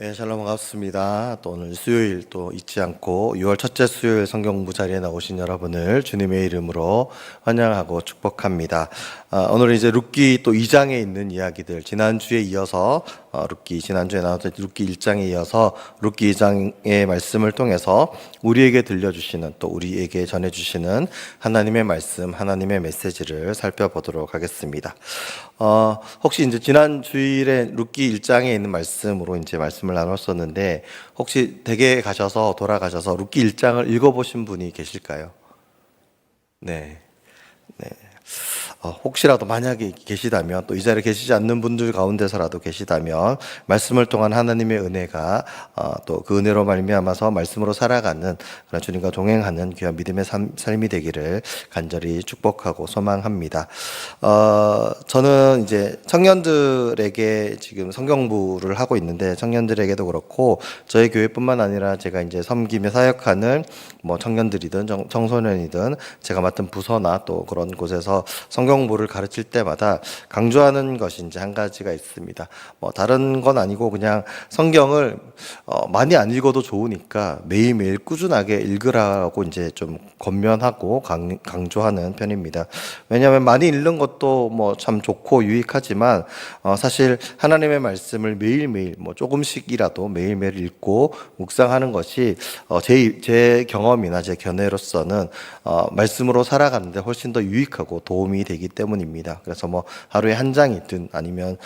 네, 샬롬 반갑습니다. 또 오늘 수요일 또 잊지 않고 6월 첫째 수요일 성경공부 자리에 나오신 여러분을 주님의 이름으로 환영하고 축복합니다. 오늘 이제 룻기 또 2장에 있는 이야기들, 지난주에 이어서 지난주에 나왔던 룻기 1장에 이어서 룻기 2장의 말씀을 통해서 우리에게 들려주시는, 또 우리에게 전해주시는 하나님의 말씀, 하나님의 메시지를 살펴보도록 하겠습니다. 혹시 이제 지난 주일에 룻기 1장에 있는 말씀으로 이제 말씀을 나눴었는데, 혹시 댁에 가셔서 돌아가셔서 룻기 1장을 읽어보신 분이 계실까요? 네. 네. 혹시라도 만약에 계시다면, 또 이 자리에 계시지 않는 분들 가운데서라도 계시다면, 말씀을 통한 하나님의 은혜가 또 그 은혜로 말미암아서 말씀으로 살아가는 그런 주님과 동행하는 귀한 믿음의 삶이 되기를 간절히 축복하고 소망합니다. 저는 이제 청년들에게 지금 성경부를 하고 있는데, 청년들에게도 그렇고 저희 교회뿐만 아니라 제가 이제 섬기며 사역하는 뭐 청년들이든 청소년이든 제가 맡은 부서나 또 그런 곳에서 성경부를 가르칠 때마다 강조하는 것이 이제 한 가지가 있습니다. 뭐 다른 건 아니고 그냥 성경을 많이 안 읽어도 좋으니까 매일매일 꾸준하게 읽으라고 이제 좀 권면하고 강조하는 편입니다. 왜냐하면 많이 읽는 것도 뭐 참 좋고 유익하지만 사실 하나님의 말씀을 매일매일 뭐 조금씩이라도 매일매일 읽고 묵상하는 것이 제 경험이나 제 견해로서는 말씀으로 살아가는데 훨씬 더 유익하고 도움이 되기 때문입니다. 그래서 뭐 하루에 한 장이든 아니면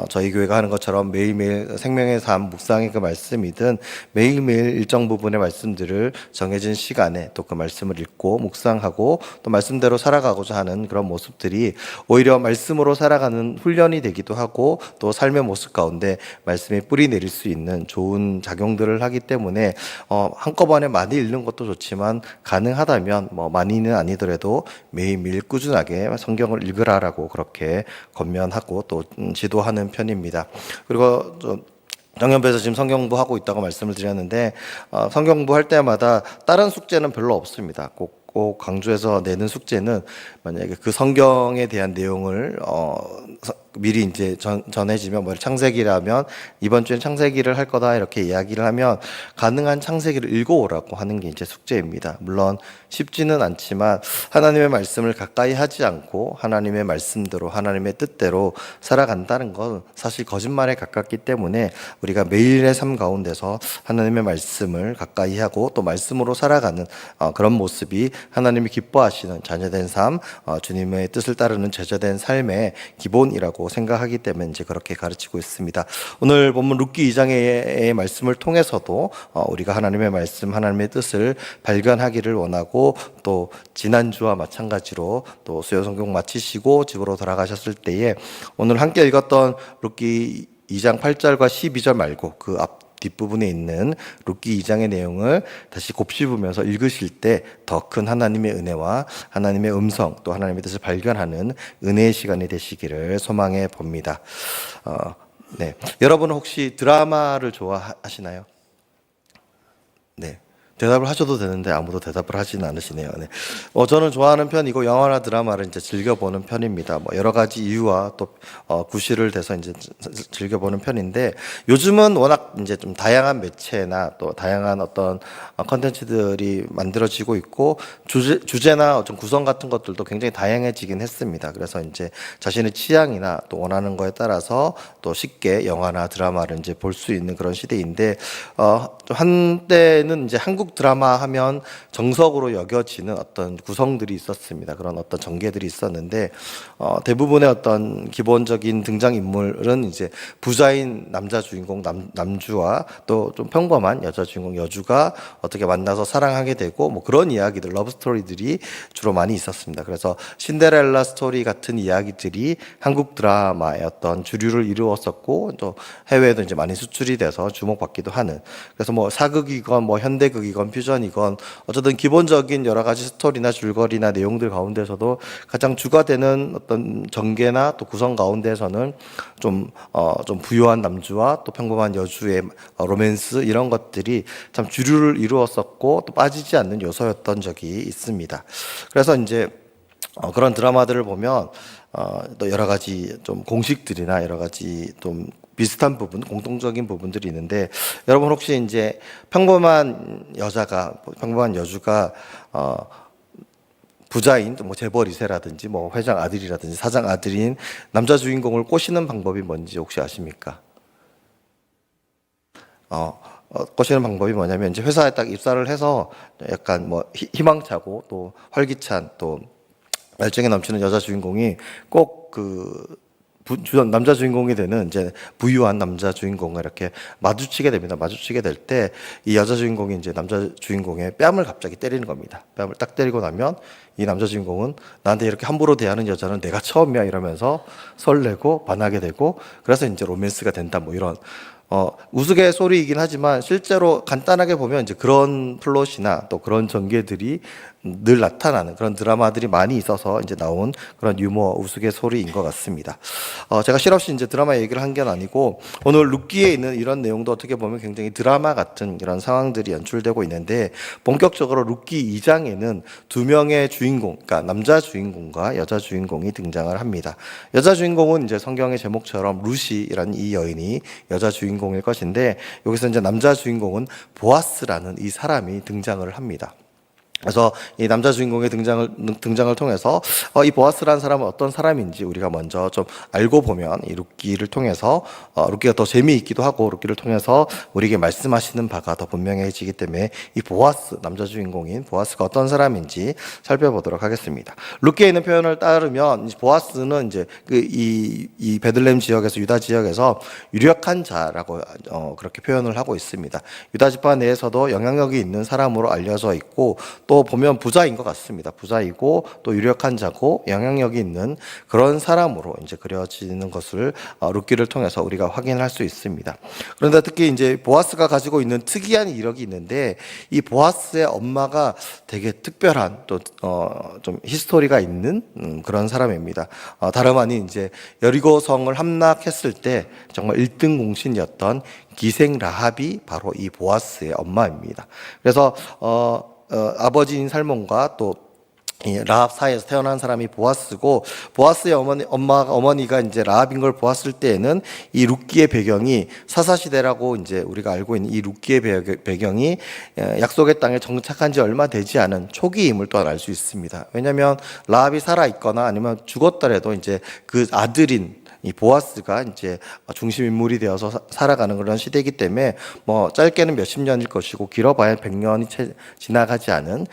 저희 교회가 하는 것처럼 매일매일 생명의 삶 묵상의 그 말씀이든 매일매일 일정 부분의 말씀들을 정해진 시간에 또 그 말씀을 읽고 묵상하고 또 말씀대로 살아가고자 하는 그런 모습들이 오히려 말씀으로 살아가는 훈련이 되기도 하고, 또 삶의 모습 가운데 말씀에 뿌리 내릴 수 있는 좋은 작용들을 하기 때문에 한꺼번에 많이 읽는 것도 좋지만 가능하다면 뭐 많이는 아니더라도 매일매일 꾸준하게 성경을 읽으라라고 그렇게 권면하고 또 지도하는 편입니다. 그리고 정연부에서 지금 성경부 하고 있다고 말씀을 드렸는데, 성경부 할 때마다 다른 숙제는 별로 없습니다. 꼭 강조해서 내는 숙제는, 만약에 그 성경에 대한 내용을 미리 이제 전해지면, 뭐 창세기라면 이번 주엔 창세기를 할 거다 이렇게 이야기를 하면 가능한 창세기를 읽어오라고 하는 게 이제 숙제입니다. 물론 쉽지는 않지만 하나님의 말씀을 가까이 하지 않고 하나님의 말씀대로 하나님의 뜻대로 살아간다는 건 사실 거짓말에 가깝기 때문에, 우리가 매일의 삶 가운데서 하나님의 말씀을 가까이 하고 또 말씀으로 살아가는 그런 모습이 하나님이 기뻐하시는 자녀된 삶, 주님의 뜻을 따르는 제자된 삶의 기본이라고 생각하기 때문에 이제 그렇게 가르치고 있습니다. 오늘 본문 룻기 2장의 말씀을 통해서도 우리가 하나님의 말씀, 하나님의 뜻을 발견하기를 원하고, 또 지난주와 마찬가지로 또 수요 성경 마치시고 집으로 돌아가셨을 때에 오늘 함께 읽었던 룻기 2장 8절과 12절 말고 그 앞 뒷부분에 있는 룻기 2장의 내용을 다시 곱씹으면서 읽으실 때 더 큰 하나님의 은혜와 하나님의 음성, 또 하나님의 뜻을 발견하는 은혜의 시간이 되시기를 소망해 봅니다. 네. 여러분은 혹시 드라마를 좋아하시나요? 네. 대답을 하셔도 되는데 아무도 대답을 하지는 않으시네요. 네. 저는 좋아하는 편이고 영화나 드라마를 이제 즐겨보는 편입니다. 뭐 여러 가지 이유와 또 구실을 대서 이제 즐겨보는 편인데, 요즘은 워낙 이제 좀 다양한 매체나 또 다양한 어떤 컨텐츠들이 만들어지고 있고, 주제나 어떤 구성 같은 것들도 굉장히 다양해지긴 했습니다. 그래서 이제 자신의 취향이나 또 원하는 거에 따라서 또 쉽게 영화나 드라마를 이제 볼 수 있는 그런 시대인데, 한때는 이제 한국 드라마 하면 정석으로 여겨지는 어떤 구성들이 있었습니다. 그런 어떤 전개들이 있었는데, 대부분의 어떤 기본적인 등장 인물은 이제 부자인 남자 주인공 남주와 또 좀 평범한 여자 주인공 여주가 어떻게 만나서 사랑하게 되고, 뭐 그런 이야기들, 러브 스토리들이 주로 많이 있었습니다. 그래서 신데렐라 스토리 같은 이야기들이 한국 드라마의 어떤 주류를 이루었었고, 또 해외에도 이제 많이 수출이 돼서 주목받기도 하는, 그래서 뭐 사극이건 뭐 현대극이건 퓨전이건 어쨌든 기본적인 여러 가지 스토리나 줄거리나 내용들 가운데서도 가장 주가 되는 어떤 전개나 또 구성 가운데서는 좀 부유한 남주와 또 평범한 여주의 로맨스, 이런 것들이 참 주류를 이루었었고 또 빠지지 않는 요소였던 적이 있습니다. 그래서 이제 그런 드라마들을 보면 또 여러 가지 좀 공식들이나 여러 가지 좀 비슷한 부분, 공통적인 부분들이 있는데 여러분 혹시 이제 평범한 여주가 부자인 뭐 재벌 2세라든지 뭐 회장 아들이라든지 사장 아들인 남자 주인공을 꼬시는 방법이 뭔지 혹시 아십니까? 꼬시는 방법이 뭐냐면 이제 회사에 딱 입사를 해서 약간 뭐 희망차고 또 활기찬 또 열정이 넘치는 여자 주인공이 꼭 남자 주인공이 되는 이제 부유한 남자 주인공을 이렇게 마주치게 됩니다. 마주치게 될 때 이 여자 주인공이 이제 남자 주인공의 뺨을 갑자기 때리는 겁니다. 뺨을 딱 때리고 나면 이 남자 주인공은 나한테 이렇게 함부로 대하는 여자는 내가 처음이야 이러면서 설레고 반하게 되고 그래서 이제 로맨스가 된다 뭐 이런 우스갯소리이긴 하지만 실제로 간단하게 보면 이제 그런 플롯이나 또 그런 전개들이 늘 나타나는 그런 드라마들이 많이 있어서 이제 나온 그런 유머 우스갯소리인 것 같습니다. 제가 실없이 이제 드라마 얘기를 한 게 아니고 오늘 룻기에 있는 이런 내용도 어떻게 보면 굉장히 드라마 같은 이런 상황들이 연출되고 있는데 본격적으로 룻기 2장에는 두 명의 주인공, 그러니까 남자 주인공과 여자 주인공이 등장을 합니다. 여자 주인공은 이제 성경의 제목처럼 루시라는 이 여인이 여자 주인공일 것인데 여기서 이제 남자 주인공은 보아스라는 이 사람이 등장을 합니다. 그래서 이 남자 주인공의 등장을 통해서 이 보아스라는 사람은 어떤 사람인지 우리가 먼저 좀 알고 보면 이 룻기를 통해서 룻기가 더 재미있기도 하고 룻기를 통해서 우리에게 말씀하시는 바가 더 분명해지기 때문에 이 보아스 남자 주인공인 보아스가 어떤 사람인지 살펴보도록 하겠습니다. 룻기에 있는 표현을 따르면 보아스는 이제 이 베들레헴 지역에서 유다 지역에서 유력한 자라고 그렇게 표현을 하고 있습니다. 유다 지파 내에서도 영향력이 있는 사람으로 알려져 있고 또 보면 부자인 것 같습니다. 부자이고 또 유력한 자고 영향력이 있는 그런 사람으로 이제 그려지는 것을 룻기를 통해서 우리가 확인할 수 있습니다. 그런데 특히 이제 보아스가 가지고 있는 특이한 이력이 있는데 이 보아스의 엄마가 되게 특별한 또 좀 히스토리가 있는 그런 사람입니다. 다름 아닌 이제 여리고성을 함락했을 때 정말 1등 공신이었던 기생 라합이 바로 이 보아스의 엄마입니다. 그래서 아버지인 살몬과 또 이 라합 사이에서 태어난 사람이 보아스고 보아스의 어머니가 이제 라합인 걸 보았을 때에는 이 룻기의 배경이 사사 시대라고 이제 우리가 알고 있는 이 룻기의 배경이 약속의 땅에 정착한 지 얼마 되지 않은 초기임을 또한 알 수 있습니다. 왜냐하면 라합이 살아 있거나 아니면 죽었더라도 이제 그 아들인 이 보아스가 이제 중심 인물이 되어서 살아가는 그런 시대이기 때문에 뭐 짧게는 몇십 년일 것이고 길어봐야 100년이 지나가지 않은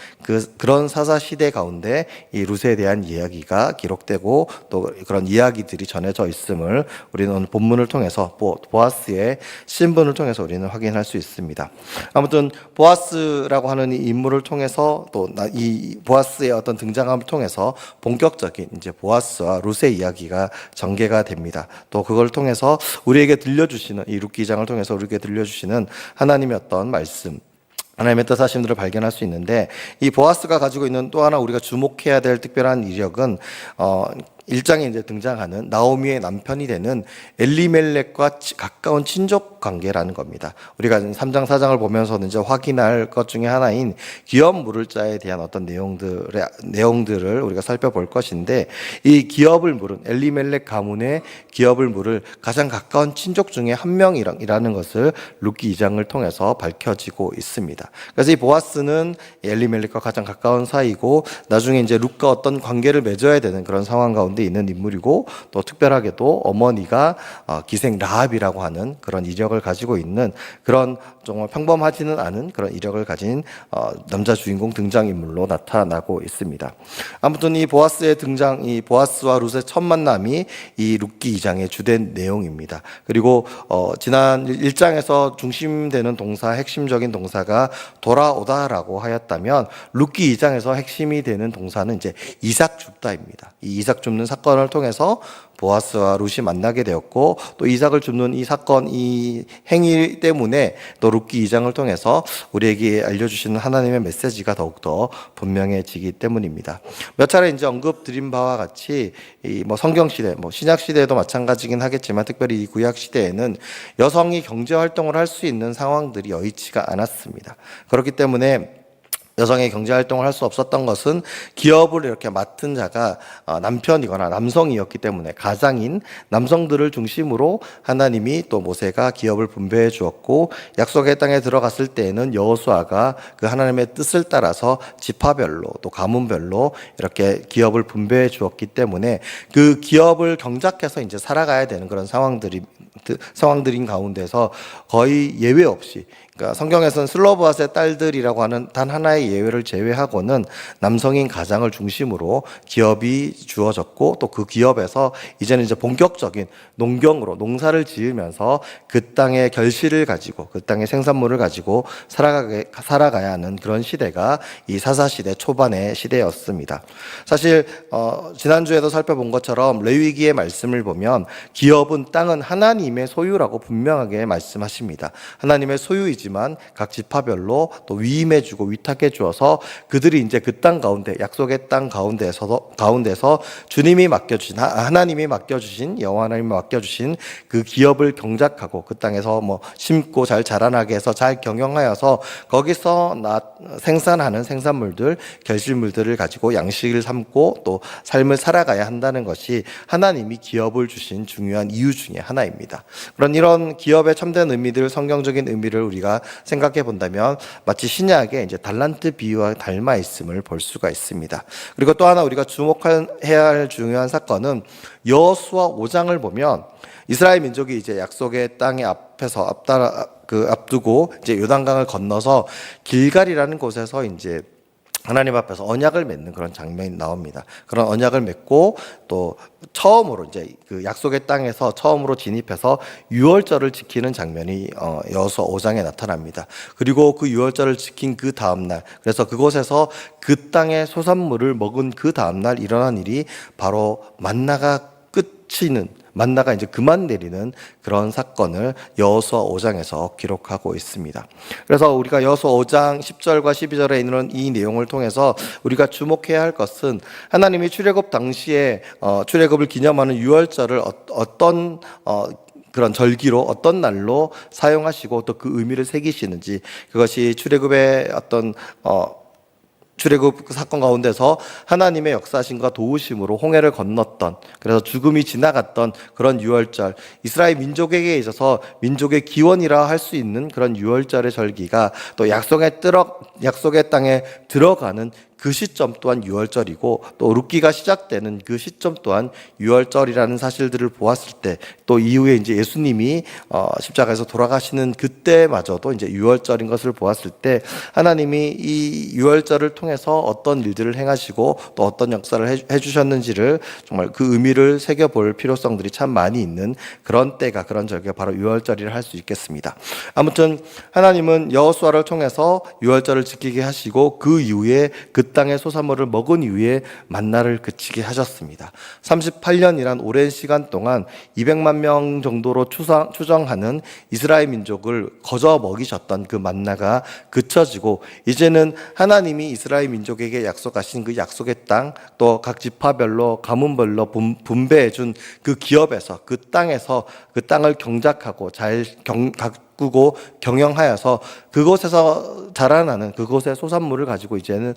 그런 사사 시대 가운데 이 룻에 대한 이야기가 기록되고 또 그런 이야기들이 전해져 있음을 우리는 오늘 본문을 통해서 보아스의 신분을 통해서 우리는 확인할 수 있습니다. 아무튼 보아스라고 하는 이 인물을 통해서 또 이 보아스의 어떤 등장함을 통해서 본격적인 이제 보아스와 룻의 이야기가 전개가 됩니다. 또 그걸 통해서 우리에게 들려주시는 이 룻기 2장을 통해서 우리에게 들려주시는 하나님의 어떤 말씀 하나님의 뜻하심들을 발견할 수 있는데 이 보아스가 가지고 있는 또 하나 우리가 주목해야 될 특별한 이력은 1장에 이제 등장하는 나오미의 남편이 되는 엘리멜렉과 가까운 친족 관계라는 겁니다. 우리가 3장 4장을 보면서는 이제 확인할 것 중에 하나인 기업 물을 자에 대한 어떤 내용들을 우리가 살펴볼 것인데 이 기업을 물은 엘리멜렉 가문의 기업을 물을 가장 가까운 친족 중에 한 명이라는 것을 룻기 2장을 통해서 밝혀지고 있습니다. 그래서 이 보아스는 엘리멜렉과 가장 가까운 사이고 나중에 이제 룻과 어떤 관계를 맺어야 되는 그런 상황 가운데 있는 인물이고 또 특별하게도 어머니가 기생 라합이라고 하는 그런 이력을 가지고 있는 그런 정말 평범하지는 않은 그런 이력을 가진 남자 주인공 등장인물로 나타나고 있습니다. 아무튼 이 보아스의 등장, 이 보아스와 룻의 첫 만남이 이 룻기 2장의 주된 내용입니다. 그리고 지난 1장에서 중심되는 동사, 핵심적인 동사가 돌아오다라고 하였다면 룻기 2장에서 핵심이 되는 동사는 이제 이삭 줍다입니다. 이 이삭 줍는 사건을 통해서 보아스와 룻이 만나게 되었고 또 이삭을 줍는 이 사건, 이 행위 때문에 또 룻기 2장을 통해서 우리에게 알려주시는 하나님의 메시지가 더욱더 분명해지기 때문입니다. 몇 차례 이제 언급드린 바와 같이 이 뭐 성경 시대, 뭐 신약 시대에도 마찬가지긴 하겠지만 특별히 이 구약 시대에는 여성이 경제 활동을 할 수 있는 상황들이 여의치가 않았습니다. 그렇기 때문에 여성의 경제 활동을 할 수 없었던 것은 기업을 이렇게 맡은 자가 남편이거나 남성이었기 때문에 가장인 남성들을 중심으로 하나님이 또 모세가 기업을 분배해 주었고, 약속의 땅에 들어갔을 때에는 여호수아가 그 하나님의 뜻을 따라서 지파별로 또 가문별로 이렇게 기업을 분배해 주었기 때문에 그 기업을 경작해서 이제 살아가야 되는 그런 상황들인 가운데서 거의 예외 없이, 그러니까 성경에서는 슬로브핫의 딸들이라고 하는 단 하나의 예외를 제외하고는 남성인 가장을 중심으로 기업이 주어졌고, 또 그 기업에서 이제는 이제 본격적인 농경으로 농사를 지으면서 그 땅의 결실을 가지고 그 땅의 생산물을 가지고 살아가야 하는 그런 시대가 이 사사시대 초반의 시대였습니다. 사실 지난주에도 살펴본 것처럼 레위기의 말씀을 보면 기업은 땅은 하나님의 소유라고 분명하게 말씀하십니다. 하나님의 소유이지만 각 지파별로 또 위임해 주고 위탁해 주어서 그들이 이제 그 땅 가운데, 약속의 땅 가운데서 주님이 맡겨주신, 하나님이 맡겨주신, 여호와 하나님이 맡겨주신 그 기업을 경작하고 그 땅에서 뭐 심고 잘 자라나게 해서 잘 경영하여서 거기서 생산하는 생산물들, 결실물들을 가지고 양식을 삼고 또 삶을 살아가야 한다는 것이 하나님이 기업을 주신 중요한 이유 중에 하나입니다. 이런 기업의 참된 의미들, 성경적인 의미를 우리가 생각해 본다면 마치 신약의 이제 달란트 비유와 닮아 있음을 볼 수가 있습니다. 그리고 또 하나 우리가 주목해야 할 중요한 사건은 여호수아 5장을 보면 이스라엘 민족이 이제 약속의 땅의 앞에서 앞두고 이제 요단강을 건너서 길갈이라는 곳에서 이제 하나님 앞에서 언약을 맺는 그런 장면이 나옵니다. 그런 언약을 맺고 또 처음으로 이제 그 약속의 땅에서 처음으로 진입해서 유월절을 지키는 장면이 여호수아 5장에 나타납니다. 그리고 그 유월절을 지킨 그 다음 날, 그래서 그곳에서 그 땅의 소산물을 먹은 그 다음 날 일어난 일이 바로 만나가 이제 그만 내리는 그런 사건을 여호수아 5장에서 기록하고 있습니다. 그래서 우리가 여호수아 5장 10절과 12절에 있는 이 내용을 통해서 우리가 주목해야 할 것은 하나님이 출애굽 당시에 출애굽을 기념하는 유월절을 어떤 그런 절기로 어떤 날로 사용하시고 또 그 의미를 새기시는지, 그것이 출애굽의 어떤 출애굽 사건 가운데서 하나님의 역사심과 도우심으로 홍해를 건넜던, 그래서 죽음이 지나갔던 그런 유월절, 이스라엘 민족에게 있어서 민족의 기원이라 할 수 있는 그런 유월절의 절기가 또 약속의 땅에 들어가는 그 시점 또한 유월절이고, 또 룻기가 시작되는 그 시점 또한 유월절이라는 사실들을 보았을 때, 또 이후에 이제 예수님이 십자가에서 돌아가시는 그때마저도 이제 유월절인 것을 보았을 때, 하나님이 이 유월절을 통해서 어떤 일들을 행하시고 또 어떤 역사를 해주셨는지를 정말 그 의미를 새겨볼 필요성들이 참 많이 있는 그런 때가, 그런 절기가 바로 유월절이라 할 수 있겠습니다. 아무튼 하나님은 여호수아를 통해서 유월절을 지키게 하시고 그 이후에 그 땅의 소산물을 먹은 이후에 만나를 그치게 하셨습니다. 38년이란 오랜 시간 동안 200만 명 정도로 추정하는 이스라엘 민족을 거저 먹이셨던 그 만나가 그쳐지고, 이제는 하나님이 이스라엘 민족에게 약속하신 그 약속의 땅, 또 각 지파별로 가문별로 분배해 준 그 기업에서, 그 땅에서 그 땅을 경작하고 잘 가꾸고 경영하여서 그곳에서 자라나는 그곳의 소산물을 가지고 이제는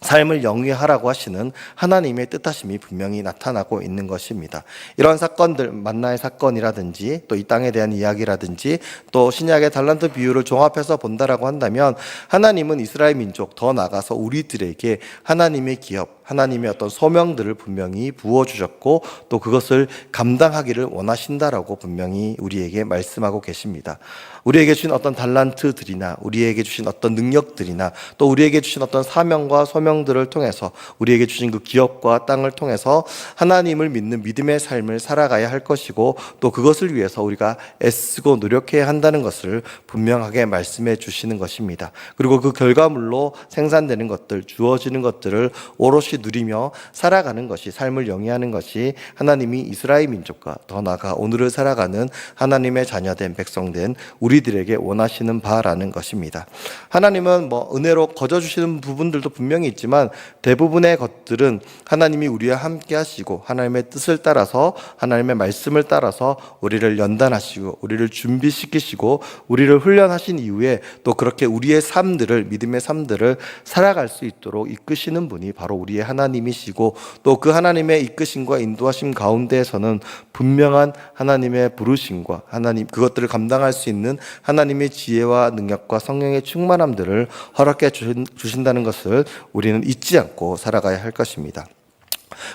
삶을 영위하라고 하시는 하나님의 뜻하심이 분명히 나타나고 있는 것입니다. 이런 사건들, 만나의 사건이라든지 또 이 땅에 대한 이야기라든지 또 신약의 달란트 비유를 종합해서 본다라고 한다면, 하나님은 이스라엘 민족, 더 나아가서 우리들에게 하나님의 기업, 하나님의 어떤 소명들을 분명히 부어주셨고 또 그것을 감당하기를 원하신다라고 분명히 우리에게 말씀하고 계십니다. 우리에게 주신 어떤 달란트들이나 우리에게 주신 어떤 능력들이나 또 우리에게 주신 어떤 사명과 소명들을 통해서, 우리에게 주신 그 기업과 땅을 통해서 하나님을 믿는 믿음의 삶을 살아가야 할 것이고, 또 그것을 위해서 우리가 애쓰고 노력해야 한다는 것을 분명하게 말씀해 주시는 것입니다. 그리고 그 결과물로 생산되는 것들, 주어지는 것들을 오롯이 끊임없이 누리며 살아가는 것이, 삶을 영위하는 것이 하나님이 이스라엘 민족과 더 나아가 오늘을 살아가는 하나님의 자녀된 백성된 우리들에게 원하시는 바라는 것입니다. 하나님은 은혜로 거저 주시는 부분들도 분명히 있지만 대부분의 것들은 하나님이 우리와 함께 하시고 하나님의 뜻을 따라서, 하나님의 말씀을 따라서 우리를 연단하시고 우리를 준비시키시고 우리를 훈련하신 이후에 또 그렇게 우리의 삶들을, 믿음의 삶들을 살아갈 수 있도록 이끄시는 분이 바로 우리의 하나님이시고, 또 그 하나님의 이끄심과 인도하심 가운데에서는 분명한 하나님의 부르심과 하나님, 그것들을 감당할 수 있는 하나님의 지혜와 능력과 성령의 충만함들을 허락해 주신다는 것을 우리는 잊지 않고 살아가야 할 것입니다.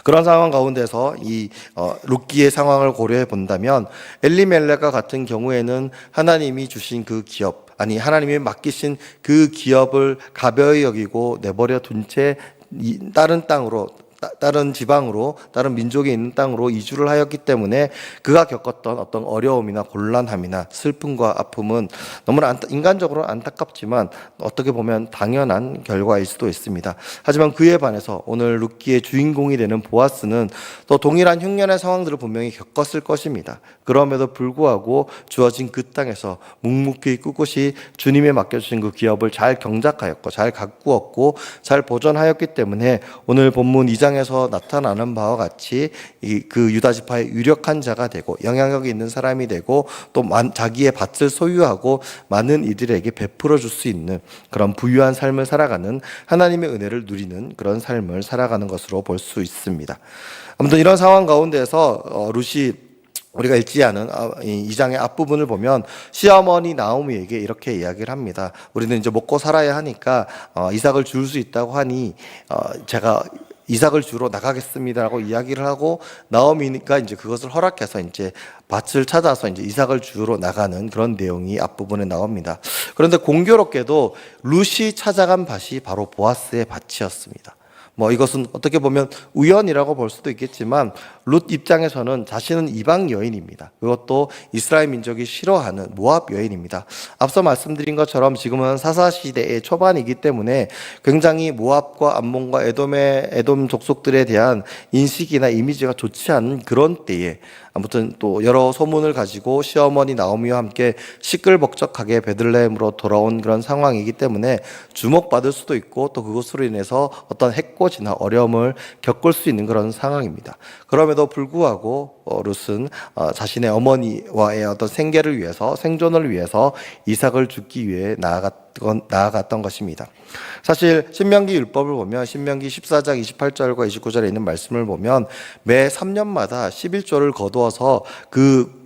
그런 상황 가운데서 이 룻기의 상황을 고려해 본다면, 엘리멜렉과 같은 경우에는 하나님이 주신 그 기업, 하나님이 맡기신 그 기업을 가벼이 여기고 내버려 둔 채 다른 땅으로, 다른 지방으로, 다른 민족에 있는 땅으로 이주를 하였기 때문에 그가 겪었던 어떤 어려움이나 곤란함이나 슬픔과 아픔은 너무나 인간적으로 안타깝지만 어떻게 보면 당연한 결과일 수도 있습니다. 하지만 그에 반해서 오늘 룻기의 주인공이 되는 보아스는 또 동일한 흉년의 상황들을 분명히 겪었을 것입니다. 그럼에도 불구하고 주어진 그 땅에서 묵묵히 꿋꿋이 주님에 맡겨주신 그 기업을 잘 경작하였고 잘 가꾸었고 잘 보존하였기 때문에 오늘 본문 2장에서 나타나는 바와 같이 그 유다 지파의 유력한 자가 되고 영향력이 있는 사람이 되고 또 자기의 밭을 소유하고 많은 이들에게 베풀어 줄 수 있는 그런 부유한 삶을 살아가는, 하나님의 은혜를 누리는 그런 삶을 살아가는 것으로 볼 수 있습니다. 아무튼 이런 상황 가운데서 룻이 우리가 읽지 않은 2장의 앞부분을 보면 시어머니 나오미에게 이렇게 이야기를 합니다. 우리는 이제 먹고 살아야 하니까 이삭을 줄 수 있다고 하니 제가 이삭을 주러 나가겠습니다라고 이야기를 하고, 나오미니까 이제 그것을 허락해서 이제 밭을 찾아서 이제 이삭을 주러 나가는 그런 내용이 앞부분에 나옵니다. 그런데 공교롭게도 룻이 찾아간 밭이 바로 보아스의 밭이었습니다. 이것은 어떻게 보면 우연이라고 볼 수도 있겠지만 룻 입장에서는 자신은 이방 여인입니다. 그것도 이스라엘 민족이 싫어하는 모압 여인입니다. 앞서 말씀드린 것처럼 지금은 사사시대의 초반이기 때문에 굉장히 모압과 암몬과 에돔 족속들에 대한 인식이나 이미지가 좋지 않은 그런 때에 아무튼 또 여러 소문을 가지고 시어머니 나오미와 함께 시끌벅적하게 베들레헴으로 돌아온 그런 상황이기 때문에 주목받을 수도 있고 또 그것으로 인해서 어떤 해코지나 어려움을 겪을 수 있는 그런 상황입니다. 그럼에도 불구하고 룻은 자신의 어머니와의 어떤 생계를 위해서, 생존을 위해서 이삭을 죽기 위해 나아갔던 것입니다. 사실 신명기 율법을 보면 신명기 14장 28절과 29절에 있는 말씀을 보면 매 3년마다 11조를 거두어서 그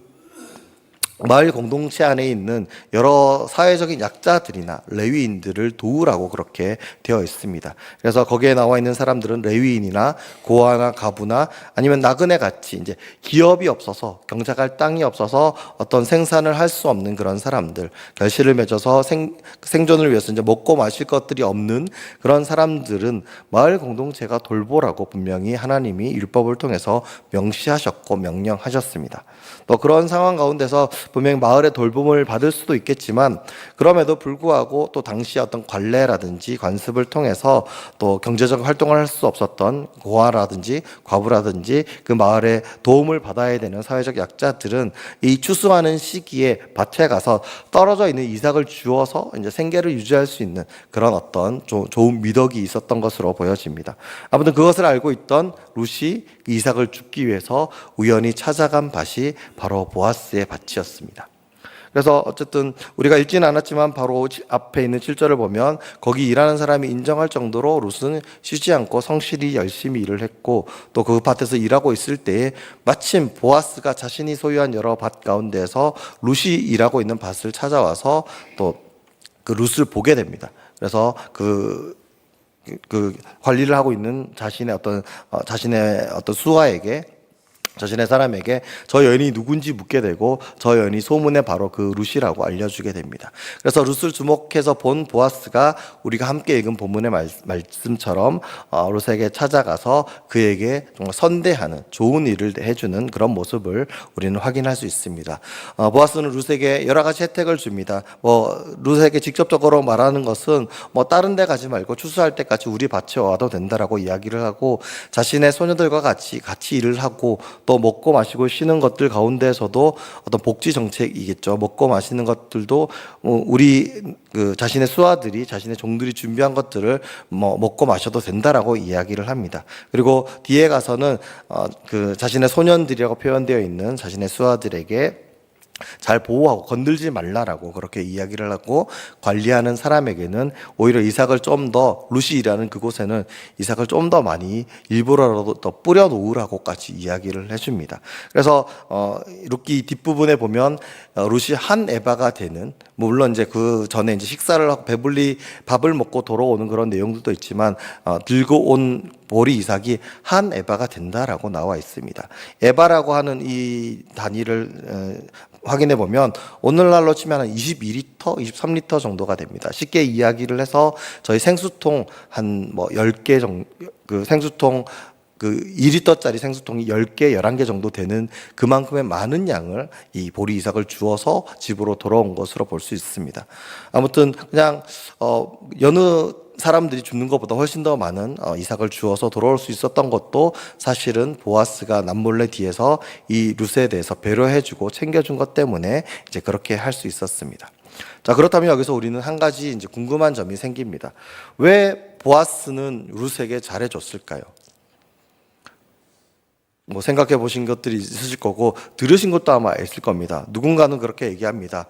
마을 공동체 안에 있는 여러 사회적인 약자들이나 레위인들을 도우라고 그렇게 되어 있습니다. 그래서 거기에 나와 있는 사람들은 레위인이나 고아나 가부나 아니면 나그네 같이 이제 기업이 없어서, 경작할 땅이 없어서 어떤 생산을 할 수 없는 그런 사람들, 결실을 맺어서 생존을 위해서 이제 먹고 마실 것들이 없는 그런 사람들은 마을 공동체가 돌보라고 분명히 하나님이 율법을 통해서 명시하셨고 명령하셨습니다. 또 그런 상황 가운데서 분명히 마을의 돌봄을 받을 수도 있겠지만 그럼에도 불구하고 또 당시 어떤 관례라든지 관습을 통해서 또 경제적 활동을 할 수 없었던 고아라든지 과부라든지 그 마을의 도움을 받아야 되는 사회적 약자들은 이 추수하는 시기에 밭에 가서 떨어져 있는 이삭을 주어서 이제 생계를 유지할 수 있는 그런 어떤 좋은 미덕이 있었던 것으로 보여집니다. 아무튼 그것을 알고 있던 룻이 이삭을 줍기 위해서 우연히 찾아간 밭이 바로 보아스의 밭이었습니다. 그래서 어쨌든 우리가 읽지는 않았지만 바로 앞에 있는 7절을 보면 거기 일하는 사람이 인정할 정도로 룻은 쉬지 않고 성실히 열심히 일을 했고 또 그 밭에서 일하고 있을 때에 마침 보아스가 자신이 소유한 여러 밭 가운데에서 룻이 일하고 있는 밭을 찾아와서 또 그 룻을 보게 됩니다. 그래서 그 관리를 하고 있는 자신의 어떤 수하에게 자신의 사람에게 저 여인이 누군지 묻게 되고 저 여인이 소문에 바로 그 룻이라고 알려주게 됩니다. 그래서 룻을 주목해서 본 보아스가 우리가 함께 읽은 본문의 말씀처럼 룻에게 찾아가서 그에게 정말 선대하는 좋은 일을 해주는 그런 모습을 우리는 확인할 수 있습니다. 보아스는 룻에게 여러 가지 혜택을 줍니다. 룻에게 직접적으로 말하는 것은 다른 데 가지 말고 추수할 때까지 우리 밭에 와도 된다라고 이야기를 하고, 자신의 소녀들과 같이 일을 하고 또 먹고 마시고 쉬는 것들 가운데서도 어떤 복지 정책이겠죠. 먹고 마시는 것들도 우리 자신의 수하들이, 자신의 종들이 준비한 것들을 먹고 마셔도 된다라고 이야기를 합니다. 그리고 뒤에 가서는 자신의 소년들이라고 표현되어 있는 자신의 수하들에게 잘 보호하고 건들지 말라라고 그렇게 이야기를 하고, 관리하는 사람에게는 오히려 이삭을 좀 더, 룻이 일하는 그곳에는 이삭을 좀 더 많이 일부러라도 더 뿌려 놓으라고까지 이야기를 해줍니다. 그래서 룻기 뒷부분에 보면 룻이 한 에바가 되는, 물론 이제 그 전에 이제 식사를 하고 배불리 밥을 먹고 돌아오는 그런 내용들도 있지만 들고 온 보리 이삭이 한 에바가 된다라고 나와 있습니다. 에바라고 하는 이 단위를 확인해 보면 오늘날로 치면 한 22리터, 23리터 정도가 됩니다. 쉽게 이야기를 해서 저희 생수통 한 10개 정도, 그 생수통 2리터짜리 생수통이 10개, 11개 정도 되는 그만큼의 많은 양을 이 보리 이삭을 주어서 집으로 돌아온 것으로 볼 수 있습니다. 아무튼 그냥 여느 사람들이 줍는 것보다 훨씬 더 많은 이삭을 주어서 돌아올 수 있었던 것도 사실은 보아스가 남몰래 뒤에서 이 룻에 대해서 배려해주고 챙겨준 것 때문에 이제 그렇게 할 수 있었습니다. 자, 그렇다면 여기서 우리는 한 가지 이제 궁금한 점이 생깁니다. 왜 보아스는 룻에게 잘해줬을까요? 생각해 보신 것들이 있으실 거고 들으신 것도 아마 있을 겁니다. 누군가는 그렇게 얘기합니다.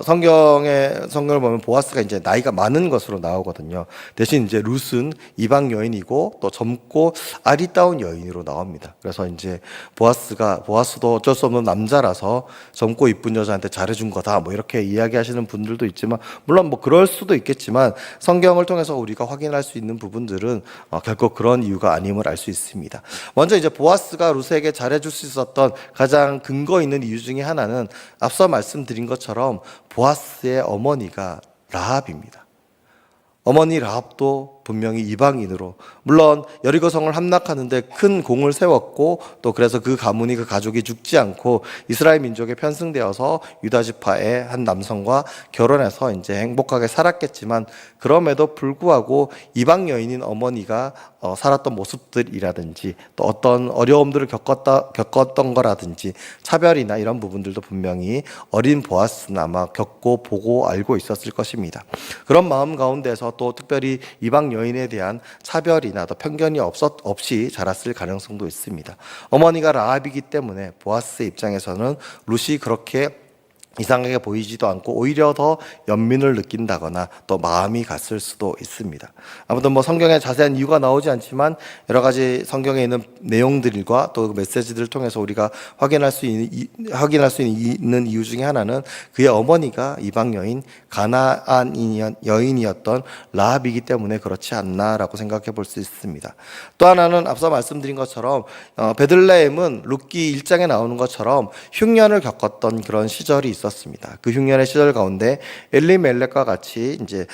성경을 보면 보아스가 이제 나이가 많은 것으로 나오거든요. 대신 이제 룻은 이방 여인이고 또 젊고 아리따운 여인으로 나옵니다. 그래서 이제 보아스도 어쩔 수 없는 남자라서 젊고 이쁜 여자한테 잘해준 거다, 이렇게 이야기하시는 분들도 있지만, 물론 그럴 수도 있겠지만 성경을 통해서 우리가 확인할 수 있는 부분들은 결코 그런 이유가 아님을 알 수 있습니다. 먼저 이제 보아스가 룻에게 잘해줄 수 있었던 가장 근거 있는 이유 중에 하나는 앞서 말씀드린 것처럼 보아스의 어머니가 라합입니다. 어머니 라합도 분명히 이방인으로, 물론 여리고성을 함락하는데 큰 공을 세웠고 또 그래서 그 가문이, 그 가족이 죽지 않고 이스라엘 민족에 편승되어서 유다 지파의 한 남성과 결혼해서 이제 행복하게 살았겠지만, 그럼에도 불구하고 이방 여인인 어머니가 살았던 모습들이라든지 또 어떤 어려움들을 겪었던 거라든지 차별이나 이런 부분들도 분명히 어린 보아스는 아마 겪고 보고 알고 있었을 것입니다. 그런 마음 가운데서 또 특별히 이방 여인에 대한 차별이나 또 편견이 없이 자랐을 가능성도 있습니다. 어머니가 라합이기 때문에 보아스의 입장에서는 룻이 그렇게 이상하게 보이지도 않고 오히려 더 연민을 느낀다거나 또 마음이 갔을 수도 있습니다. 아무튼 성경에 자세한 이유가 나오지 않지만 여러 가지 성경에 있는 내용들과 또 그 메시지들을 통해서 우리가 확인할 수 있는 이유 중에 하나는 그의 어머니가 이방 여인 가나안 여인이었던 라합이기 때문에 그렇지 않나라고 생각해 볼 수 있습니다. 또 하나는 앞서 말씀드린 것처럼 베들레헴은 룻기 1장에 나오는 것처럼 흉년을 겪었던 그런 시절이 있었습니다. 그 흉년의 시절 가운데 엘리멜렉과 같이 이제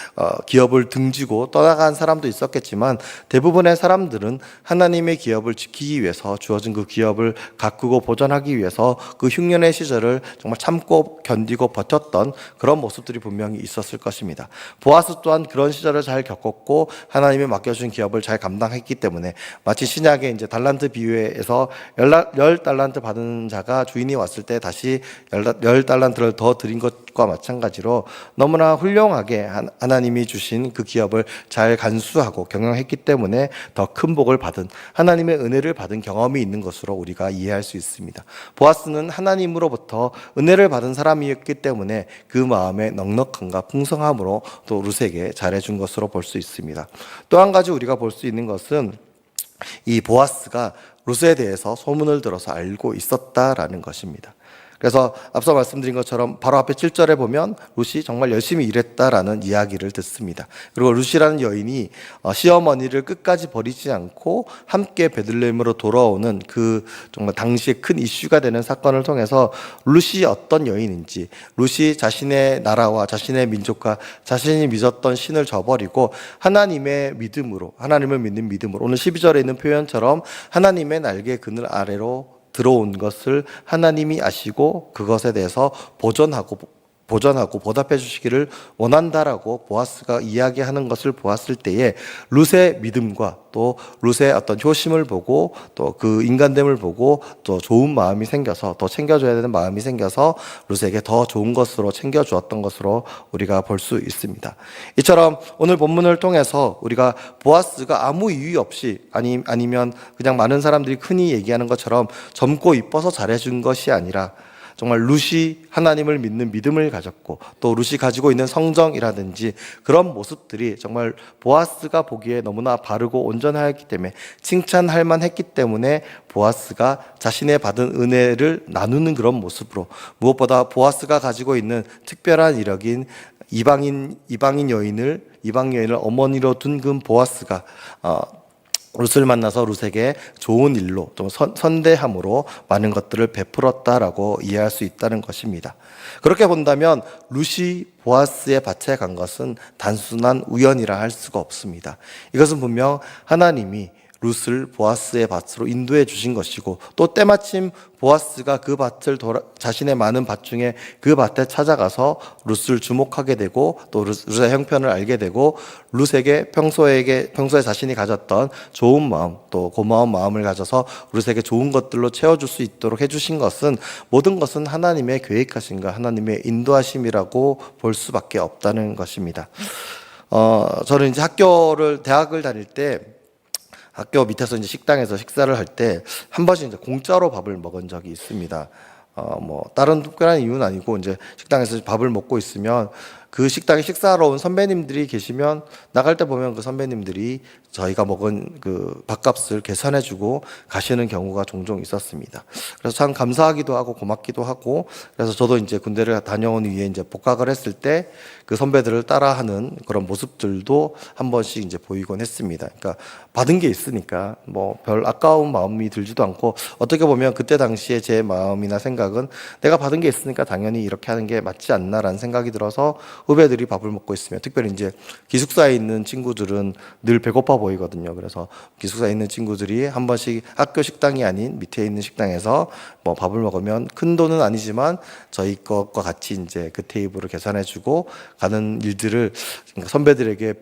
기업을 등지고 떠나간 사람도 있었겠지만, 대부분의 사람들은 하나님의 기업을 지키기 위해서, 주어진 그 기업을 가꾸고 보존하기 위해서 그 흉년의 시절을 정말 참고 견디고 버텼던 그런 모습들이 분명히 있었을 것입니다. 보아스 또한 그런 시절을 잘 겪었고 하나님이 맡겨준 기업을 잘 감당했기 때문에, 마치 신약의 이제 달란트 비유에서 10달란트 받은 자가 주인이 왔을 때 다시 10달란트를 더 드린 것과 마찬가지로 너무나 훌륭하게 하나님이 주신 그 기업을 잘 간수하고 경영했기 때문에 더 큰 복을 받은, 하나님의 은혜를 받은 경험이 있는 것으로 우리가 이해할 수 있습니다. 보아스는 하나님으로부터 은혜를 받은 사람이었기 때문에 그 마음의 넉넉함과 풍성함으로 또 룻에게 잘해준 것으로 볼 수 있습니다. 또 한 가지 우리가 볼 수 있는 것은 이 보아스가 룻에 대해서 소문을 들어서 알고 있었다라는 것입니다. 그래서 앞서 말씀드린 것처럼 바로 앞에 7절에 보면 룻이 정말 열심히 일했다라는 이야기를 듣습니다. 그리고 룻이라는 여인이 시어머니를 끝까지 버리지 않고 함께 베들레헴으로 돌아오는 그 정말 당시에 큰 이슈가 되는 사건을 통해서 룻이 어떤 여인인지, 룻이 자신의 나라와 자신의 민족과 자신이 믿었던 신을 저버리고 하나님의 믿음으로, 하나님을 믿는 믿음으로, 오늘 12절에 있는 표현처럼 하나님의 날개 그늘 아래로 들어온 것을 하나님이 아시고 그것에 대해서 보전하고 보답해 주시기를 원한다라고 보아스가 이야기하는 것을 보았을 때에 룻의 믿음과 또 룻의 어떤 효심을 보고 또 그 인간됨을 보고 또 좋은 마음이 생겨서 더 챙겨줘야 되는 마음이 생겨서 룻에게 더 좋은 것으로 챙겨주었던 것으로 우리가 볼 수 있습니다. 이처럼 오늘 본문을 통해서 우리가 보아스가 아무 이유 없이 아니면 그냥 많은 사람들이 흔히 얘기하는 것처럼 젊고 이뻐서 잘해준 것이 아니라 정말 룻이 하나님을 믿는 믿음을 가졌고 또 룻이 가지고 있는 성정이라든지 그런 모습들이 정말 보아스가 보기에 너무나 바르고 온전하였기 때문에 칭찬할 만했기 때문에 보아스가 자신의 받은 은혜를 나누는 그런 모습으로, 무엇보다 보아스가 가지고 있는 특별한 이력인 이방 여인을 어머니로 둔 그 보아스가 룻을 만나서 룻에게 좋은 일로 좀 선대함으로 많은 것들을 베풀었다라고 이해할 수 있다는 것입니다. 그렇게 본다면 룻이 보아스의 밭에 간 것은 단순한 우연이라 할 수가 없습니다. 이것은 분명 하나님이 룻을 보아스의 밭으로 인도해 주신 것이고 또 때마침 보아스가 그 밭을 자신의 많은 밭 중에 그 밭에 찾아가서 룻을 주목하게 되고 또 룻의 형편을 알게 되고 룻에게 평소에 자신이 가졌던 좋은 마음 또 고마운 마음을 가져서 룻에게 좋은 것들로 채워줄 수 있도록 해주신 것은 모든 것은 하나님의 계획하심과 하나님의 인도하심이라고 볼 수밖에 없다는 것입니다. 저는 이제 대학을 다닐 때 학교 밑에서 이제 식당에서 식사를 할 때 한 번씩 이제 공짜로 밥을 먹은 적이 있습니다. 다른 특별한 이유는 아니고 이제 식당에서 밥을 먹고 있으면 그 식당에 식사하러 온 선배님들이 계시면 나갈 때 보면 그 선배님들이 저희가 먹은 그 밥값을 계산해주고 가시는 경우가 종종 있었습니다. 그래서 참 감사하기도 하고 고맙기도 하고, 그래서 저도 이제 군대를 다녀온 이후에 이제 복학을 했을 때 그 선배들을 따라하는 그런 모습들도 한 번씩 이제 보이곤 했습니다. 그러니까 받은 게 있으니까 뭐 별 아까운 마음이 들지도 않고, 어떻게 보면 그때 당시에 제 마음이나 생각은 내가 받은 게 있으니까 당연히 이렇게 하는 게 맞지 않나라는 생각이 들어서 후배들이 밥을 먹고 있으면, 특별히 이제 기숙사에 있는 친구들은 늘 배고파 보이거든요. 그래서 기숙사에 있는 친구들이 한 번씩 학교 식당이 아닌 밑에 있는 식당에서 뭐 밥을 먹으면 큰 돈은 아니지만 저희 것과 같이 이제 그 테이블을 계산해주고 가는 일들을 선배들에게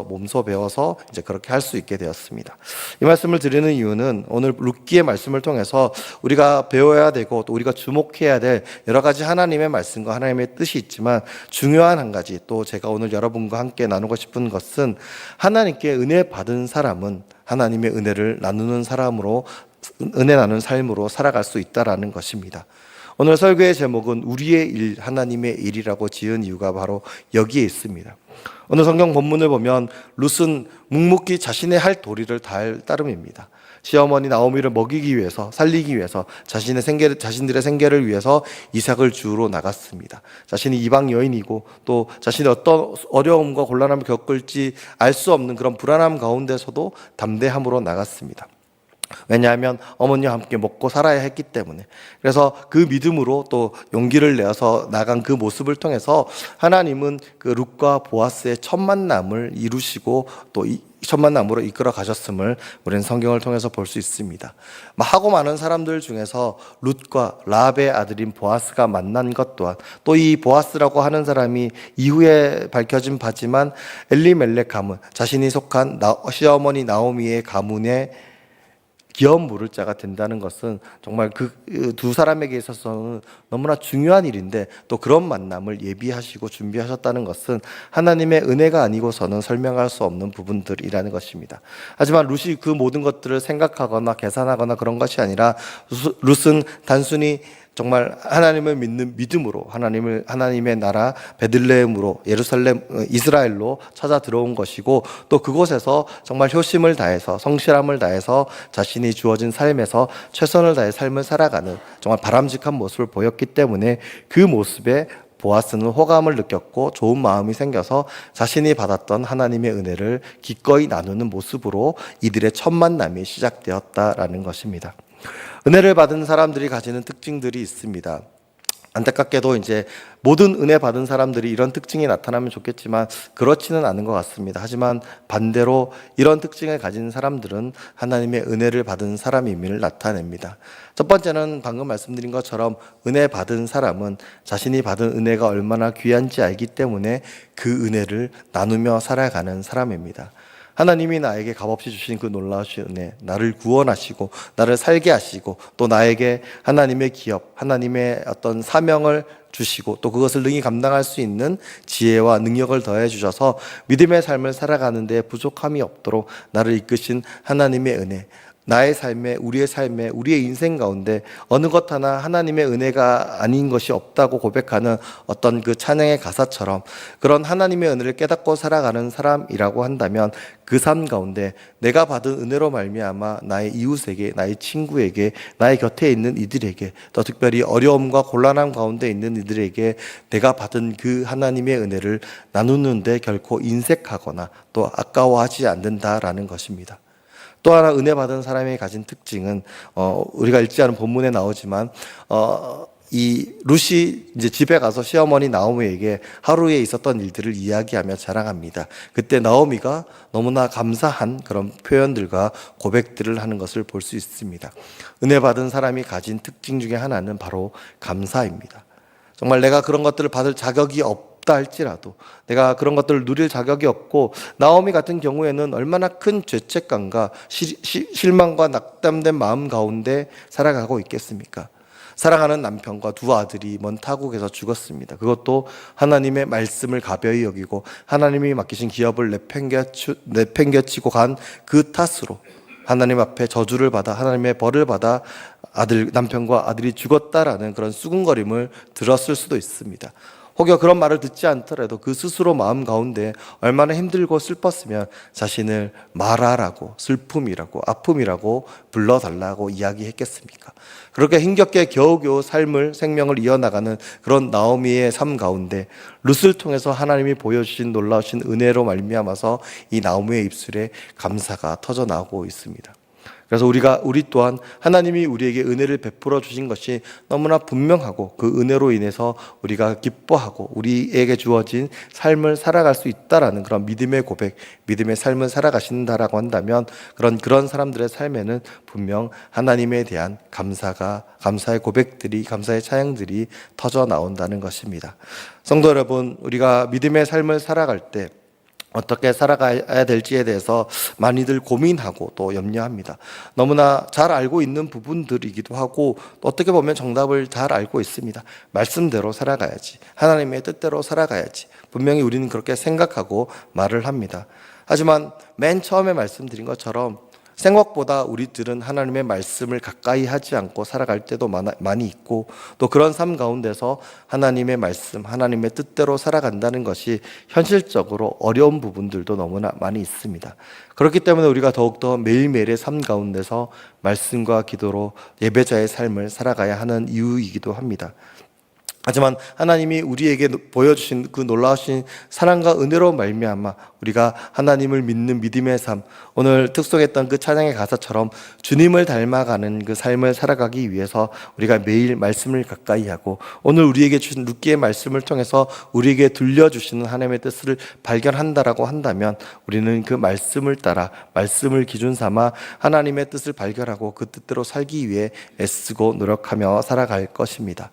몸소 배워서 이제 그렇게 할 수 있게 되었습니다. 이 말씀을 드리는 이유는 오늘 룻기의 말씀을 통해서 우리가 배워야 되고 또 우리가 주목해야 될 여러 가지 하나님의 말씀과 하나님의 뜻이 있지만, 중요한 한 가지, 또 제가 오늘 여러분과 함께 나누고 싶은 것은 하나님께 은혜 받은 사람은 하나님의 은혜를 나누는 사람으로, 은혜 나누는 삶으로 살아갈 수 있다라는 것입니다. 오늘 설교의 제목은 우리의 일, 하나님의 일이라고 지은 이유가 바로 여기에 있습니다. 오늘 성경 본문을 보면 룻은 묵묵히 자신의 할 도리를 다할 따름입니다. 시어머니 나오미를 먹이기 위해서, 살리기 위해서, 자신들의 생계를 위해서 이삭을 주우러 나갔습니다. 자신이 이방 여인이고 또 자신이 어떤 어려움과 곤란함을 겪을지 알 수 없는 그런 불안함 가운데서도 담대함으로 나갔습니다. 왜냐하면 어머니와 함께 먹고 살아야 했기 때문에. 그래서 그 믿음으로 또 용기를 내어서 나간 그 모습을 통해서 하나님은 그 룻과 보아스의 첫 만남을 이루시고 또 첫 만남으로 이끌어 가셨음을 우리는 성경을 통해서 볼 수 있습니다. 하고 많은 사람들 중에서 룻과 라합의 아들인 보아스가 만난 것 또한, 또 이 보아스라고 하는 사람이 이후에 밝혀진 바지만 엘리멜렉 가문, 자신이 속한 시어머니 나오미의 가문의 기업 물을 자가 된다는 것은 정말 그 두 사람에게 있어서는 너무나 중요한 일인데, 또 그런 만남을 예비하시고 준비하셨다는 것은 하나님의 은혜가 아니고서는 설명할 수 없는 부분들이라는 것입니다. 하지만 룻이 그 모든 것들을 생각하거나 계산하거나 그런 것이 아니라 룻은 단순히 정말 하나님을 믿는 믿음으로 하나님의 나라 베들레헴으로 예루살렘 이스라엘로 찾아 들어온 것이고, 또 그곳에서 정말 효심을 다해서 성실함을 다해서 자신이 주어진 삶에서 최선을 다해 삶을 살아가는 정말 바람직한 모습을 보였기 때문에 그 모습에 보아스는 호감을 느꼈고 좋은 마음이 생겨서 자신이 받았던 하나님의 은혜를 기꺼이 나누는 모습으로 이들의 첫 만남이 시작되었다라는 것입니다. 은혜를 받은 사람들이 가지는 특징들이 있습니다. 안타깝게도 이제 모든 은혜 받은 사람들이 이런 특징이 나타나면 좋겠지만 그렇지는 않은 것 같습니다. 하지만 반대로 이런 특징을 가진 사람들은 하나님의 은혜를 받은 사람임을 나타냅니다. 첫 번째는 방금 말씀드린 것처럼 은혜 받은 사람은 자신이 받은 은혜가 얼마나 귀한지 알기 때문에 그 은혜를 나누며 살아가는 사람입니다. 하나님이 나에게 값없이 주신 그 놀라우신 은혜, 나를 구원하시고 나를 살게 하시고 또 나에게 하나님의 기업, 하나님의 어떤 사명을 주시고 또 그것을 능히 감당할 수 있는 지혜와 능력을 더해 주셔서 믿음의 삶을 살아가는 데 부족함이 없도록 나를 이끄신 하나님의 은혜, 나의 삶에, 우리의 삶에, 우리의 인생 가운데 어느 것 하나 하나님의 은혜가 아닌 것이 없다고 고백하는 어떤 그 찬양의 가사처럼 그런 하나님의 은혜를 깨닫고 살아가는 사람이라고 한다면 그 삶 가운데 내가 받은 은혜로 말미암아 나의 이웃에게, 나의 친구에게, 나의 곁에 있는 이들에게, 더 특별히 어려움과 곤란함 가운데 있는 이들에게 내가 받은 그 하나님의 은혜를 나누는데 결코 인색하거나 또 아까워하지 않는다라는 것입니다. 또 하나 은혜 받은 사람이 가진 특징은 우리가 읽지 않은 본문에 나오지만 이 룻이 이제 집에 가서 시어머니 나오미에게 하루에 있었던 일들을 이야기하며 자랑합니다. 그때 나오미가 너무나 감사한 그런 표현들과 고백들을 하는 것을 볼 수 있습니다. 은혜 받은 사람이 가진 특징 중에 하나는 바로 감사입니다. 정말 내가 그런 것들을 받을 자격이 없다 할지라도 내가 그런 것들을 누릴 자격이 없고, 나오미 같은 경우에는 얼마나 큰 죄책감과 실망과 낙담된 마음 가운데 살아가고 있겠습니까? 사랑하는 남편과 두 아들이 먼 타국에서 죽었습니다. 그것도 하나님의 말씀을 가벼이 여기고 하나님이 맡기신 기업을 내팽개치고 간 그 탓으로 하나님 앞에 저주를 받아 하나님의 벌을 받아 남편과 아들이 죽었다라는 그런 수군거림을 들었을 수도 있습니다. 혹여 그런 말을 듣지 않더라도 그 스스로 마음 가운데 얼마나 힘들고 슬펐으면 자신을 말하라고, 슬픔이라고, 아픔이라고 불러달라고 이야기했겠습니까? 그렇게 힘겹게 겨우겨우 생명을 이어나가는 그런 나오미의 삶 가운데 룻을 통해서 하나님이 보여주신 놀라우신 은혜로 말미암아서 이 나오미의 입술에 감사가 터져나오고 있습니다. 그래서 우리 또한 하나님이 우리에게 은혜를 베풀어 주신 것이 너무나 분명하고 그 은혜로 인해서 우리가 기뻐하고 우리에게 주어진 삶을 살아갈 수 있다라는 그런 믿음의 고백, 믿음의 삶을 살아가신다라고 한다면 그런 사람들의 삶에는 분명 하나님에 대한 감사의 고백들이, 감사의 찬양들이 터져 나온다는 것입니다. 성도 여러분, 우리가 믿음의 삶을 살아갈 때 어떻게 살아가야 될지에 대해서 많이들 고민하고 또 염려합니다. 너무나 잘 알고 있는 부분들이기도 하고 또 어떻게 보면 정답을 잘 알고 있습니다. 말씀대로 살아가야지, 하나님의 뜻대로 살아가야지, 분명히 우리는 그렇게 생각하고 말을 합니다. 하지만 맨 처음에 말씀드린 것처럼 생각보다 우리들은 하나님의 말씀을 가까이 하지 않고 살아갈 때도 많이 있고, 또 그런 삶 가운데서 하나님의 말씀, 하나님의 뜻대로 살아간다는 것이 현실적으로 어려운 부분들도 너무나 많이 있습니다. 그렇기 때문에 우리가 더욱더 매일매일의 삶 가운데서 말씀과 기도로 예배자의 삶을 살아가야 하는 이유이기도 합니다. 하지만 하나님이 우리에게 보여주신 그 놀라우신 사랑과 은혜로 말미암아 우리가 하나님을 믿는 믿음의 삶, 오늘 특송했던 그 찬양의 가사처럼 주님을 닮아가는 그 삶을 살아가기 위해서 우리가 매일 말씀을 가까이 하고, 오늘 우리에게 주신 룻기의 말씀을 통해서 우리에게 들려주시는 하나님의 뜻을 발견한다라고 한다면 우리는 그 말씀을 따라, 말씀을 기준 삼아 하나님의 뜻을 발견하고 그 뜻대로 살기 위해 애쓰고 노력하며 살아갈 것입니다.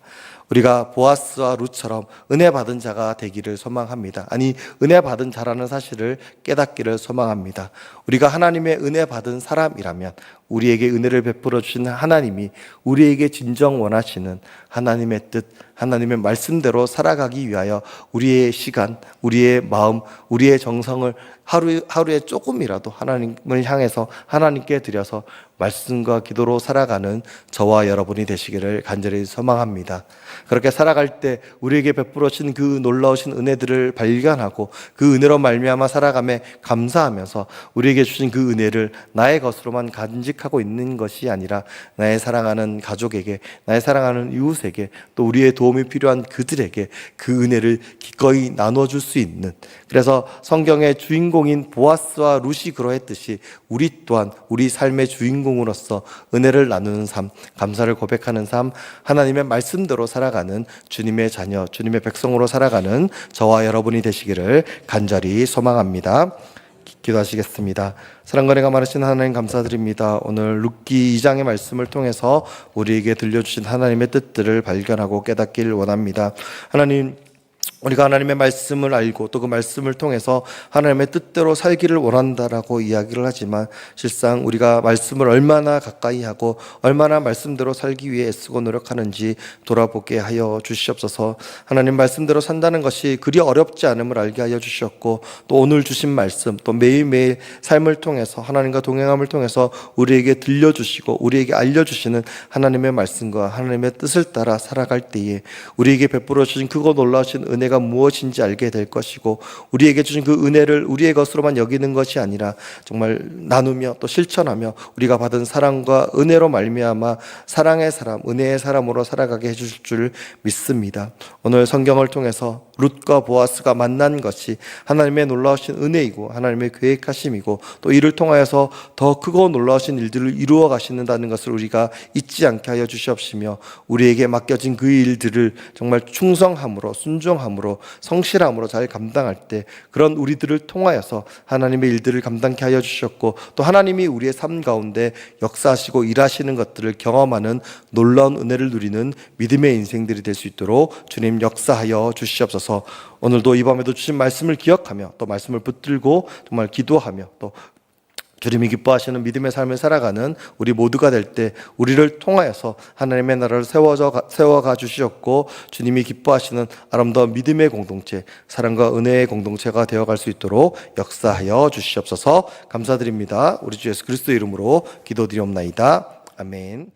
우리가 보아스와 룻처럼 은혜 받은 자가 되기를 소망합니다. 아니, 은혜 받은 자라는 사실을 깨닫기를 소망합니다. 우리가 하나님의 은혜 받은 사람이라면 우리에게 은혜를 베풀어 주신 하나님이 우리에게 진정 원하시는 하나님의 뜻, 하나님의 말씀대로 살아가기 위하여 우리의 시간, 우리의 마음, 우리의 정성을 하루에 조금이라도 하나님을 향해서 하나님께 드려서 말씀과 기도로 살아가는 저와 여러분이 되시기를 간절히 소망합니다. 그렇게 살아갈 때 우리에게 베풀어 주신 그 놀라우신 은혜들을 발견하고 그 은혜로 말미암아 살아감에 감사하면서 우리에게 주신 그 은혜를 나의 것으로만 간직하고 있는 것이 아니라 나의 사랑하는 가족에게, 나의 사랑하는 이웃에게, 또 우리의 도움이 필요한 그들에게 그 은혜를 기꺼이 나눠줄 수 있는, 그래서 성경의 주인공인 보아스와 룻이 그러했듯이 우리 또한 우리 삶의 주인공으로서 은혜를 나누는 삶, 감사를 고백하는 삶, 하나님의 말씀대로 살아가는 주님의 자녀, 주님의 백성으로 살아가는 저와 여러분이 되시기를 간절히 소망합니다. 기도하시겠습니다. 사랑과 은혜가 많으신 하나님 감사드립니다. 오늘 룻기 2장의 말씀을 통해서 우리에게 들려주신 하나님의 뜻들을 발견하고 깨닫기를 원합니다. 하나님, 우리가 하나님의 말씀을 알고 또 그 말씀을 통해서 하나님의 뜻대로 살기를 원한다라고 이야기를 하지만 실상 우리가 말씀을 얼마나 가까이 하고 얼마나 말씀대로 살기 위해 애쓰고 노력하는지 돌아보게 하여 주시옵소서. 하나님 말씀대로 산다는 것이 그리 어렵지 않음을 알게 하여 주셨고, 또 오늘 주신 말씀, 또 매일매일 삶을 통해서 하나님과 동행함을 통해서 우리에게 들려주시고 우리에게 알려주시는 하나님의 말씀과 하나님의 뜻을 따라 살아갈 때에 우리에게 베풀어 주신 그거 놀라우신 은혜가 무엇인지 알게 될 것이고, 우리에게 주신 그 은혜를 우리의 것으로만 여기는 것이 아니라 정말 나누며 또 실천하며 우리가 받은 사랑과 은혜로 말미암아 사랑의 사람, 은혜의 사람으로 살아가게 해주실 줄 믿습니다. 오늘 성경을 통해서 룻과 보아스가 만난 것이 하나님의 놀라우신 은혜이고 하나님의 계획하심이고, 또 이를 통하여서 더 크고 놀라우신 일들을 이루어 가시는다는 것을 우리가 잊지 않게 하여 주시옵시며, 우리에게 맡겨진 그 일들을 정말 충성함으로, 순종함으로, 성실함으로 잘 감당할 때 그런 우리들을 통하여서 하나님의 일들을 감당케 하여 주셨고, 또 하나님이 우리의 삶 가운데 역사하시고 일하시는 것들을 경험하는 놀라운 은혜를 누리는 믿음의 인생들이 될 수 있도록 주님 역사하여 주시옵소서. 오늘도 이 밤에도 주신 말씀을 기억하며 또 말씀을 붙들고 정말 기도하며 또 주님이 기뻐하시는 믿음의 삶을 살아가는 우리 모두가 될 때 우리를 통하여서 하나님의 나라를 세워가 주시었고, 주님이 기뻐하시는 아름다운 믿음의 공동체, 사랑과 은혜의 공동체가 되어갈 수 있도록 역사하여 주시옵소서. 감사드립니다. 우리 주 예수 그리스도 이름으로 기도드리옵나이다. 아멘.